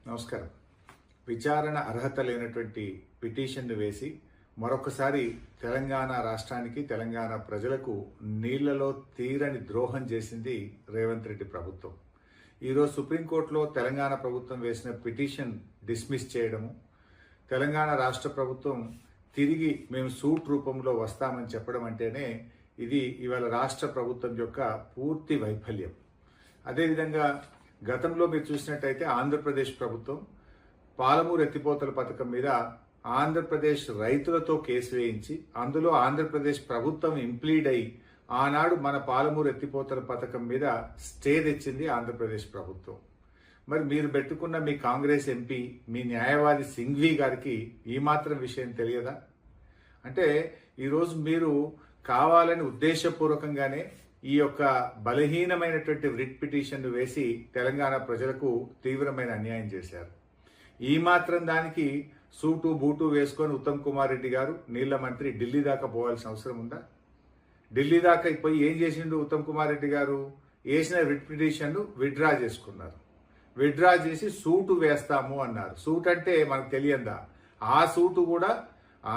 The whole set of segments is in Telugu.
నమస్కారం. విచారణ అర్హత లేనటువంటి పిటిషన్ను వేసి మరొకసారి తెలంగాణ రాష్ట్రానికి, తెలంగాణ ప్రజలకు నీళ్లలో తీరని ద్రోహం చేసింది రేవంత్ రెడ్డి ప్రభుత్వం. ఈరోజు సుప్రీంకోర్టులో తెలంగాణ ప్రభుత్వం వేసిన పిటిషన్ డిస్మిస్ చేయడము, తెలంగాణ రాష్ట్ర ప్రభుత్వం తిరిగి మేము సూట్ రూపంలో వస్తామని చెప్పడం అంటేనే ఇది ఇవాళ రాష్ట్ర ప్రభుత్వం యొక్క పూర్తి వైఫల్యం. అదేవిధంగా గతంలో మీరు చూసినట్టయితే ఆంధ్రప్రదేశ్ ప్రభుత్వం పాలమూరు ఎత్తిపోతల పథకం మీద ఆంధ్రప్రదేశ్ రైతులతో కేసు వేయించి అందులో ఆంధ్రప్రదేశ్ ప్రభుత్వం ఇంప్లీడ్ అయి ఆనాడు మన పాలమూరు ఎత్తిపోతల పథకం మీద స్టే తెచ్చింది ఆంధ్రప్రదేశ్ ప్రభుత్వం. మరి మీరు పెట్టుకున్న మీ కాంగ్రెస్ ఎంపీ, మీ న్యాయవాది సింఘ్వి గారికి ఈ మాత్రం విషయం తెలియదా? అంటే ఈరోజు మీరు కావాలని ఉద్దేశపూర్వకంగానే ఈ యొక్క బలహీనమైనటువంటి రిట్ పిటిషన్ను వేసి తెలంగాణ ప్రజలకు తీవ్రమైన అన్యాయం చేశారు. ఈ మాత్రం దానికి సూటు బూటు వేసుకొని ఉత్తమ్ కుమార్ రెడ్డి గారు నీళ్ల మంత్రి ఢిల్లీ దాకా పోవాల్సిన అవసరం ఉందా? ఢిల్లీ దాకా పోయి ఏం చేసిండు ఉత్తమ్ కుమార్ రెడ్డి గారు? వేసిన రిట్ పిటిషన్ను విత్డ్రా చేసుకున్నారు. విత్డ్రా చేసి సూటు వేస్తాము అన్నారు. సూట్ అంటే మనకు తెలియందా? ఆ సూటు కూడా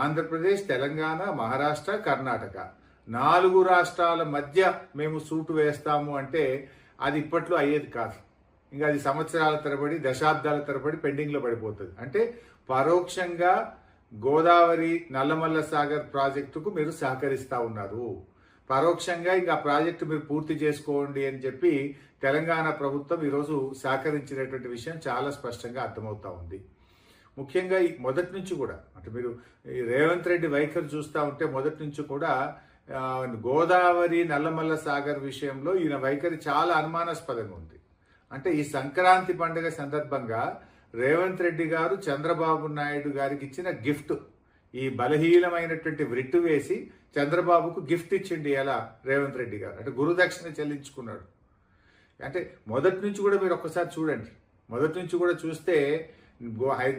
ఆంధ్రప్రదేశ్, తెలంగాణ, మహారాష్ట్ర, కర్ణాటక 4 రాష్ట్రాల మధ్య మేము సూటు వేస్తాము అంటే అది ఇప్పట్లో అయ్యేది కాదు. ఇంకా అది సంవత్సరాల తరబడి, దశాబ్దాల తరబడి పెండింగ్లో పడిపోతుంది. అంటే పరోక్షంగా గోదావరి నల్లమల్ల సాగర్ ప్రాజెక్టుకు మీరు సహకరిస్తూ ఉన్నారు. పరోక్షంగా ఇంకా ఆ ప్రాజెక్టు మీరు పూర్తి చేసుకోండి అని చెప్పి తెలంగాణ ప్రభుత్వం ఈరోజు సహకరించినటువంటి విషయం చాలా స్పష్టంగా అర్థమవుతా ఉంది. ముఖ్యంగా మొదటి నుంచి కూడా అంటే మీరు రేవంత్ రెడ్డి వైఖరి చూస్తూ ఉంటే మొదటి నుంచి కూడా గోదావరి నల్లమల్ల సాగర్ విషయంలో ఈయన వైఖరి చాలా అనుమానాస్పదంగా ఉంది. అంటే ఈ సంక్రాంతి పండుగ సందర్భంగా రేవంత్ రెడ్డి గారు చంద్రబాబు నాయుడు గారికి ఇచ్చిన గిఫ్ట్, ఈ బలహీనమైనటువంటి వ్రిట్టు వేసి చంద్రబాబుకు గిఫ్ట్ ఇచ్చిండి ఎలా రేవంత్ రెడ్డి గారు, అంటే గురుదక్షిణ చెల్లించుకున్నాడు. అంటే మొదటి నుంచి కూడా మీరు ఒక్కసారి చూడండి. మొదటి నుంచి కూడా చూస్తే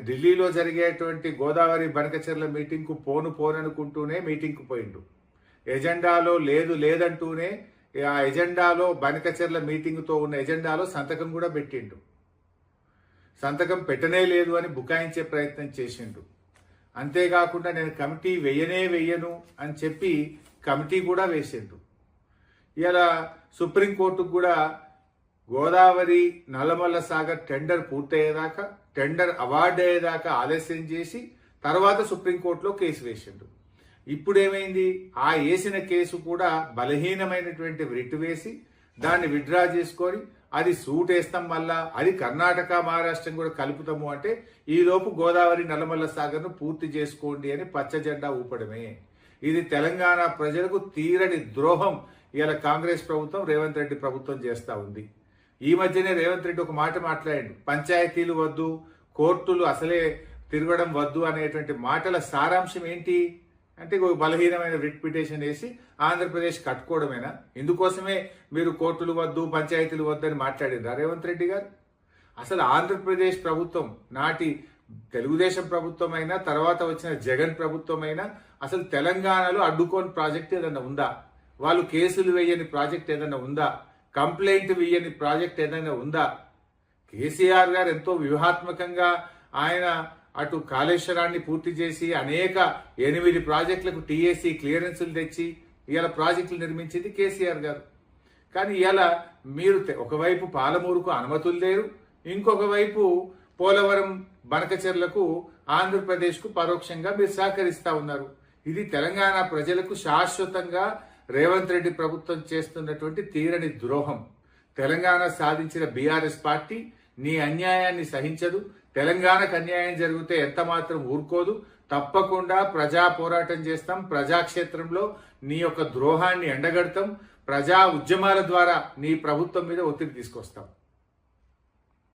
ఢిల్లీలో జరిగేటువంటి గోదావరి బనకచెర్ల మీటింగ్కు పోననుకుంటూనే మీటింగ్కు పోయిండు. ఎజెండాలో లేదంటూనే ఆ ఎజెండాలో బనకచెర్ల మీటింగ్తో ఉన్న ఎజెండాలో సంతకం కూడా పెట్టిండు. సంతకం పెట్టనే లేదు అని బుకాయించే ప్రయత్నం చేసిండు. అంతేకాకుండా నేను కమిటీ వెయ్యను అని చెప్పి కమిటీ కూడా వేసిండు. ఇలా సుప్రీంకోర్టుకు కూడా గోదావరి నల్లమల్ల సాగర్ టెండర్ పూర్తయ్యేదాకా, టెండర్ అవార్డు అయ్యేదాకా ఆలస్యం చేసి తర్వాత సుప్రీంకోర్టులో కేసు వేసిండు. ఇప్పుడు ఏమైంది? ఆ వేసిన కేసు కూడా బలహీనమైనటువంటి రిట్ వేసి దాన్ని విత్డ్రా చేసుకొని అది సూట్ వేస్తాం, వల్ల అది కర్ణాటక, మహారాష్ట్రం కూడా కలుపుతాము అంటే ఈలోపు గోదావరి నల్లమల్ల సాగర్ను పూర్తి చేసుకోండి అని పచ్చ జెండా ఊపడమే. ఇది తెలంగాణ ప్రజలకు తీరని ద్రోహం ఇలా కాంగ్రెస్ ప్రభుత్వం, రేవంత్ రెడ్డి ప్రభుత్వం చేస్తూ ఉంది. ఈ మధ్యనే రేవంత్ రెడ్డి ఒక మాట మాట్లాడాడు, పంచాయతీలు వద్దు, కోర్టులు అసలే తిరగడం వద్దు అనేటువంటి మాటల సారాంశం ఏంటి అంటే బలహీనమైన రిట్ పిటిషన్ వేసి ఆంధ్రప్రదేశ్ కట్టుకోవడమేనా? ఇందుకోసమే మీరు కోర్టులు వద్దు, పంచాయతీలు వద్దు అని మాట్లాడిందా రేవంత్ రెడ్డి గారు? అసలు ఆంధ్రప్రదేశ్ ప్రభుత్వం నాటి తెలుగుదేశం ప్రభుత్వం అయినా, తర్వాత వచ్చిన జగన్ ప్రభుత్వం అయినా అసలు తెలంగాణలో అడ్డుకోని ప్రాజెక్ట్ ఏదైనా ఉందా? వాళ్ళు కేసులు వేయని ప్రాజెక్ట్ ఏదైనా ఉందా? కంప్లైంట్ వేయని ప్రాజెక్ట్ ఏదైనా ఉందా? కేసీఆర్ గారు ఎంతో వ్యూహాత్మకంగా ఆయన అటు కాళేశ్వరాన్ని పూర్తి చేసి అనేక 8 ప్రాజెక్టులకు టీఏసీ క్లియరెన్సులు తెచ్చి ఇవాళ ప్రాజెక్టులు నిర్మించింది కేసీఆర్ గారు. కానీ ఇవాళ మీరు ఒకవైపు పాలమూరుకు అనుమతులు లేరు, ఇంకొక వైపు పోలవరం బనకచెర్లకు ఆంధ్రప్రదేశ్కు పరోక్షంగా మీరు సహకరిస్తా ఉన్నారు. ఇది తెలంగాణ ప్రజలకు శాశ్వతంగా రేవంత్ రెడ్డి ప్రభుత్వం చేస్తున్నటువంటి తీరని ద్రోహం. తెలంగాణ సాధించిన బీఆర్ఎస్ పార్టీ నీ అన్యాయాన్ని సహించదు. తెలంగాణకు అన్యాయం జరిగితే ఎంత మాత్రం ఊరుకోదు. తప్పకుండా ప్రజా పోరాటం చేస్తాం. ప్రజాక్షేత్రంలో నీ యొక్క ద్రోహాన్ని ఎండగడతాం. ప్రజా ఉద్యమాల ద్వారా నీ ప్రభుత్వం మీద ఒత్తిడి తీసుకొస్తాం.